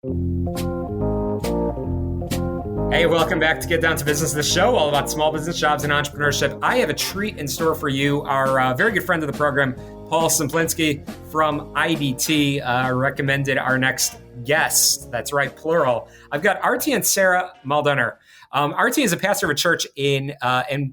Hey, welcome back to Get Down to Business, the show all about small business, jobs, and entrepreneurship. I have a treat in store for you. Our very good friend of the program, Paul Simplinski from IDT, recommended our next guest. That's right, plural. I've got RT and Sarah Maldaner. RT is a pastor of a church in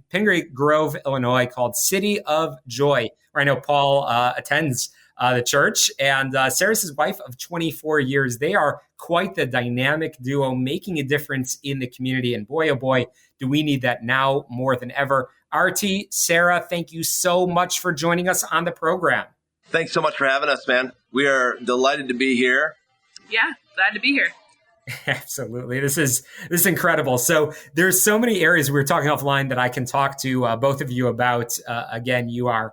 Pingree Grove, Illinois, called City of Joy, where I know Paul attends the church. And Sarah's his wife of 24 years. They are quite the dynamic duo, making a difference in the community. And boy, oh boy, do we need that now more than ever. RT, Sarah, thank you so much for joining us on the program. Thanks so much for having us, man. We are delighted to be here. Yeah, glad to be here. Absolutely. This is incredible. So there's so many areas we were talking offline that I can talk to both of you about. Again, you are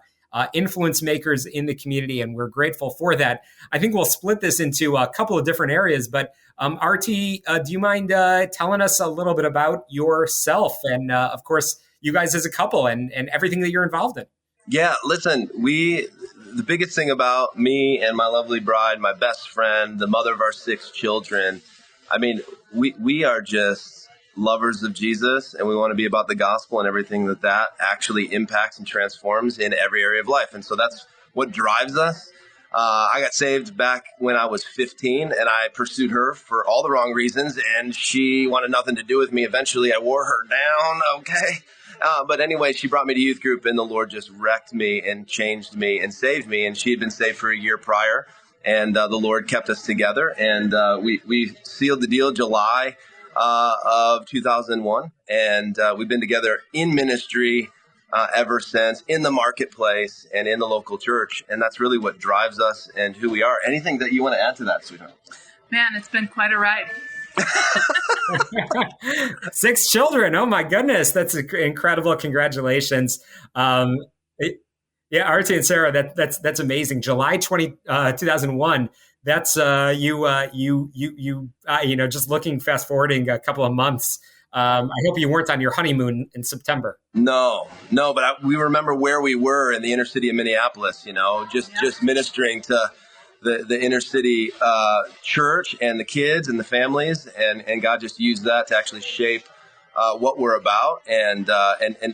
influence makers in the community, and we're grateful for that. I think we'll split this into a couple of different areas, but RT, do you mind telling us a little bit about yourself and, of course, you guys as a couple and everything that you're involved in? Yeah, listen, the biggest thing about me and my lovely bride, my best friend, the mother of our 6 children, I mean, we are just lovers of Jesus, and we want to be about the gospel and everything that actually impacts and transforms in every area of life. And so that's what drives us. I got saved back when I was 15, and I pursued her for all the wrong reasons, and she wanted nothing to do with me. Eventually, I wore her down, okay? But anyway, she brought me to youth group, and the Lord just wrecked me and changed me and saved me. And she had been saved for a year prior, and the Lord kept us together, and we sealed the deal July of 2001, and we've been together in ministry ever since, in the marketplace and in the local church, and that's really what drives us and who we are. Anything that you want to add to that, sweetheart? Man, it's been quite a ride. 6 children. Oh my goodness. That's incredible. Congratulations. Yeah, RT and Sarah, that's amazing. July 2001. That's just looking fast forwarding a couple of months. I hope you weren't on your honeymoon in September. No, but we remember where we were in the inner city of Minneapolis, just ministering to the inner city church and the kids and the families, and God just used that to actually shape what we're about. And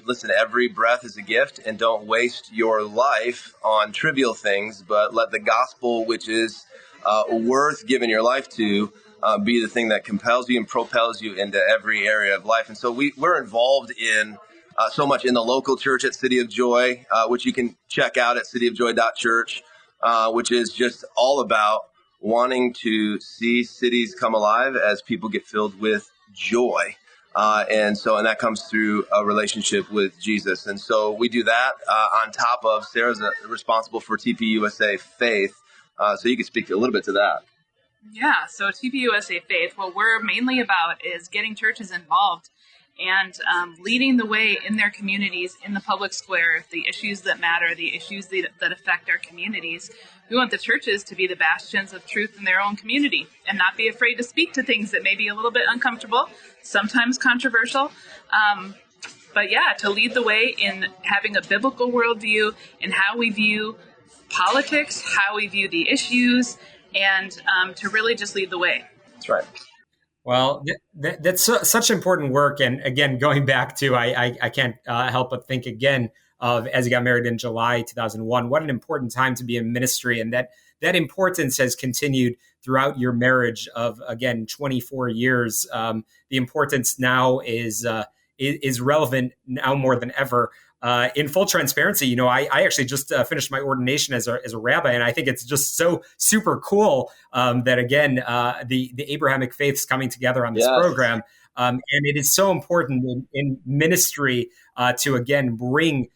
listen, every breath is a gift, and don't waste your life on trivial things, but let the gospel, which is worth giving your life to, be the thing that compels you and propels you into every area of life. And so we're involved in so much in the local church at City of Joy, which you can check out at cityofjoy.church, which is just all about wanting to see cities come alive as people get filled with joy. And that comes through a relationship with Jesus. And so we do that on top of Sarah's responsible for TP USA Faith. So you can speak a little bit to that. Yeah, so TPUSA Faith, what we're mainly about is getting churches involved and leading the way in their communities, in the public square, the issues that matter, the issues that affect our communities. We want the churches to be the bastions of truth in their own community and not be afraid to speak to things that may be a little bit uncomfortable, sometimes controversial. But yeah, to lead the way in having a biblical worldview in how we view politics, how we view the issues, and to really just lead the way. That's right. Well, that's such important work. And again, going back to, I can't help but think again of as you got married in July 2001, what an important time to be in ministry. And that importance has continued throughout your marriage of, again, 24 years. The importance now is relevant now more than ever. In full transparency, I actually just finished my ordination as a rabbi, and I think it's just so super cool that again the Abrahamic faiths coming together on this program, and it is so important in ministry to again bring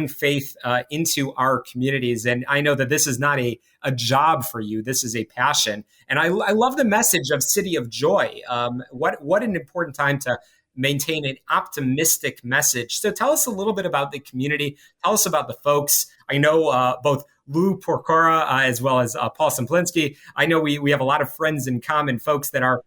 faith into our communities. And I know that this is not a job for you; this is a passion, and I love the message of City of Joy. What an important time to maintain an optimistic message. So tell us a little bit about the community. Tell us about the folks. I know both Lou Porcora as well as Paul Simplinski. I know we have a lot of friends in common, folks that are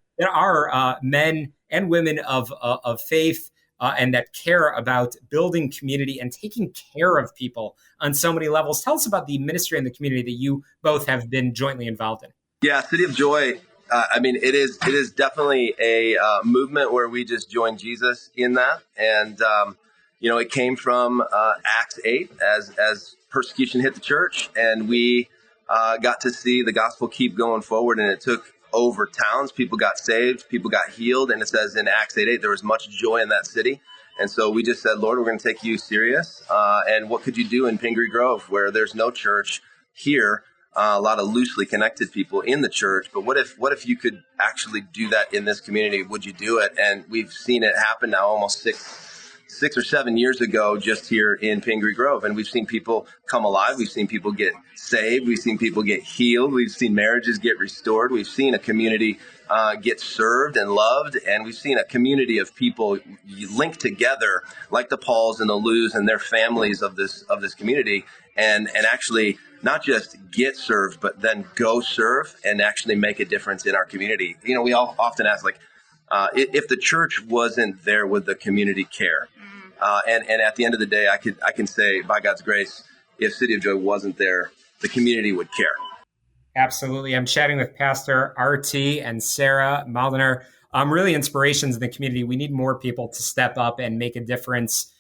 men and women of faith and that care about building community and taking care of people on so many levels. Tell us about the ministry and the community that you both have been jointly involved in. Yeah, City of Joy It is definitely a movement where we just join Jesus in that. And, it came from Acts 8 as persecution hit the church, and we got to see the gospel keep going forward. And it took over towns. People got saved, people got healed. And it says in Acts 8:8, there was much joy in that city. And so we just said, Lord, we're going to take you serious. And what could you do in Pingree Grove, where there's no church here? A lot of loosely connected people in the church. But what if you could actually do that in this community? Would you do it? And we've seen it happen now almost six or 7 years ago, just here in Pingree Grove. And we've seen people come alive. We've seen people get saved. We've seen people get healed. We've seen marriages get restored. We've seen a community get served and loved. And we've seen a community of people linked together, like the Pauls and the Lou's and their families of this community, and actually not just get served, but then go serve and actually make a difference in our community. We all often ask, if the church wasn't there, would the community care? And at the end of the day, I can say, by God's grace, if City of Joy wasn't there, the community would care. Absolutely. I'm chatting with Pastor RT and Sarah Maldaner. Really inspirations in the community. We need more people to step up and make a difference,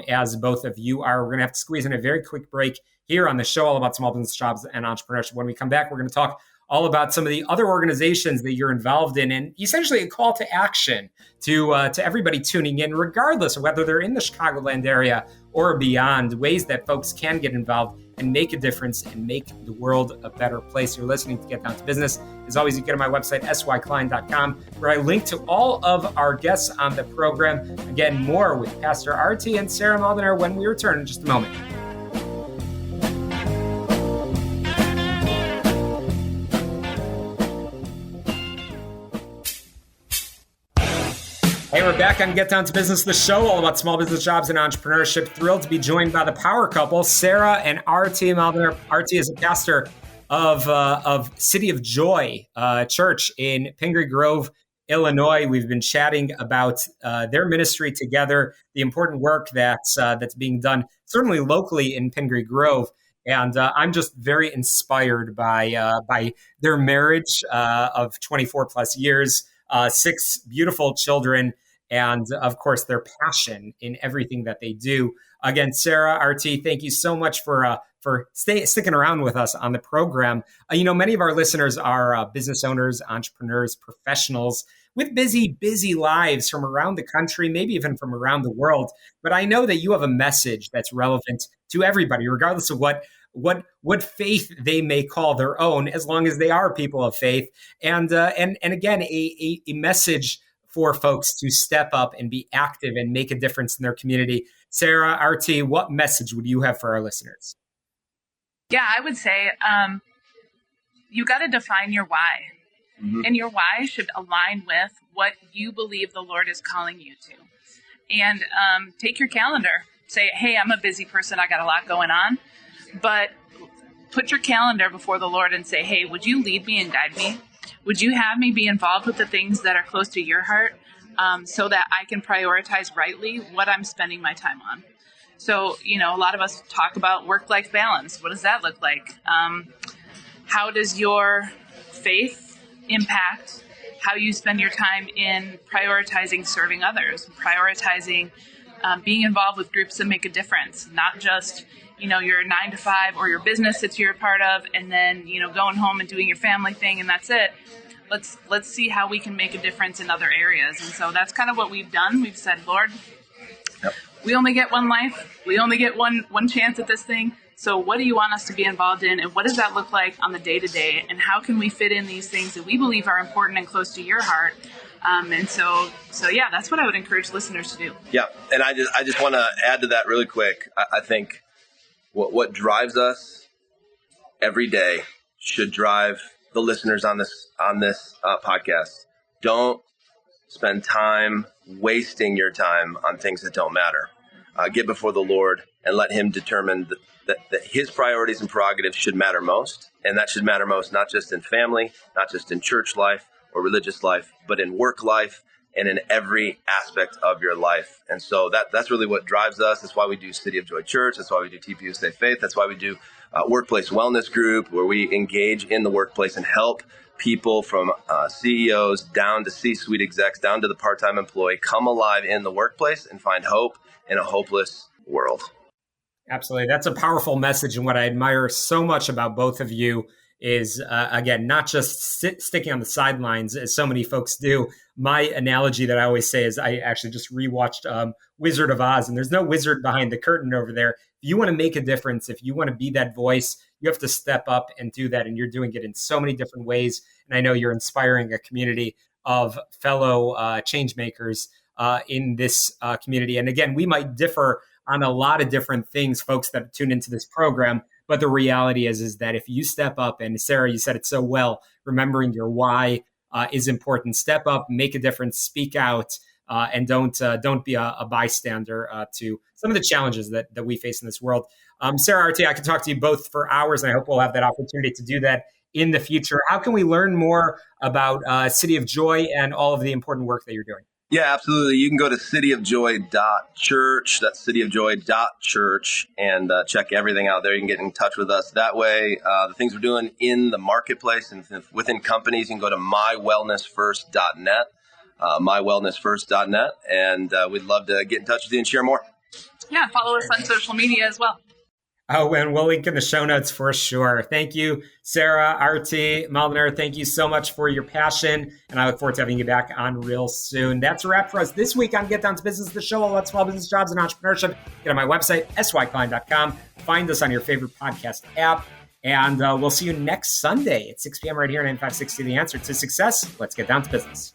as both of you are. We're going to have to squeeze in a very quick break here on the show, all about small business, jobs, and entrepreneurship. When we come back, we're going to talk all about some of the other organizations that you're involved in, and essentially a call to action to everybody tuning in, regardless of whether they're in the Chicagoland area or beyond, ways that folks can get involved and make a difference and make the world a better place. You're listening to Get Down to Business. As always, you get on my website, syklein.com, where I link to all of our guests on the program. Again, more with Pastor RT and Sarah Maldaner when we return in just a moment. Hey, we're back on Get Down to Business, the show all about small business, jobs, and entrepreneurship. Thrilled to be joined by the power couple, Sarah and RT Maldaner. RT is a pastor of City of Joy Church in Pingree Grove, Illinois. We've been chatting about their ministry together, the important work that's being done, certainly locally in Pingree Grove. And I'm just very inspired by their marriage of 24 plus years. 6 beautiful children, and of course, their passion in everything that they do. Again, Sarah, RT, thank you so much for sticking around with us on the program. Many of our listeners are business owners, entrepreneurs, professionals with busy lives from around the country, maybe even from around the world. But I know that you have a message that's relevant to everybody, regardless of what faith they may call their own, as long as they are people of faith. And again, a message for folks to step up and be active and make a difference in their community. Sarah, RT, what message would you have for our listeners? Yeah, I would say you got to define your why. Mm-hmm. And your why should align with what you believe the Lord is calling you to. And take your calendar. Say, hey, I'm a busy person. I got a lot going on. But put your calendar before the Lord and say, hey, would you lead me and guide me? Would you have me be involved with the things that are close to your heart, so that I can prioritize rightly what I'm spending my time on? So, a lot of us talk about work-life balance. What does that look like? How does your faith impact how you spend your time in prioritizing serving others, prioritizing being involved with groups that make a difference, not just your 9 to 5 or your business that you're a part of, and then, going home and doing your family thing and that's it. Let's see how we can make a difference in other areas. And so that's kind of what we've done. We've said, Lord, yep, we only get one life. We only get one chance at this thing. So what do you want us to be involved in? And what does that look like on the day-to-day? And how can we fit in these things that we believe are important and close to your heart? And so yeah, that's what I would encourage listeners to do. Yeah. And I just want to add to that really quick. I think what drives us every day should drive the listeners on this podcast. Don't spend time wasting your time on things that don't matter. Get before the Lord and let Him determine that His priorities and prerogatives should matter most. And that should matter most not just in family, not just in church life or religious life, but in work life and in every aspect of your life. And so that's really what drives us. That's why we do City of Joy Church. That's why we do TPUSA Faith. That's why we do Workplace Wellness Group, where we engage in the workplace and help people from CEOs down to C-suite execs, down to the part-time employee, come alive in the workplace and find hope in a hopeless world. Absolutely. That's a powerful message. And what I admire so much about both of you is, again, not just sticking on the sidelines as so many folks do. My analogy that I always say is I actually just rewatched Wizard of Oz, and there's no wizard behind the curtain over there. If you want to make a difference, if you want to be that voice, you have to step up and do that. And you're doing it in so many different ways. And I know you're inspiring a community of fellow change makers in this community. And again, we might differ on a lot of different things, folks that tune into this program. But the reality is that if you step up, and Sarah, you said it so well, remembering your why is important. Step up, make a difference, speak out, and don't be a bystander to some of the challenges that we face in this world. Sarah, RT, I could talk to you both for hours, and I hope we'll have that opportunity to do that in the future. How can we learn more about City of Joy and all of the important work that you're doing? Yeah, absolutely. You can go to cityofjoy.church. That's cityofjoy.church and check everything out there. You can get in touch with us that way. The things we're doing in the marketplace and within companies, you can go to mywellnessfirst.net, mywellnessfirst.net, and we'd love to get in touch with you and share more. Yeah, follow us on social media as well. Oh, and we'll link in the show notes for sure. Thank you, Sarah, RT, Maldaner. Thank you so much for your passion, and I look forward to having you back on real soon. That's a wrap for us this week on Get Down to Business, the show all about small business, jobs, and entrepreneurship. Get on my website, syklein.com. Find us on your favorite podcast app, and we'll see you next Sunday at 6 p.m. right here on 9560 The Answer to Success. Let's get down to business.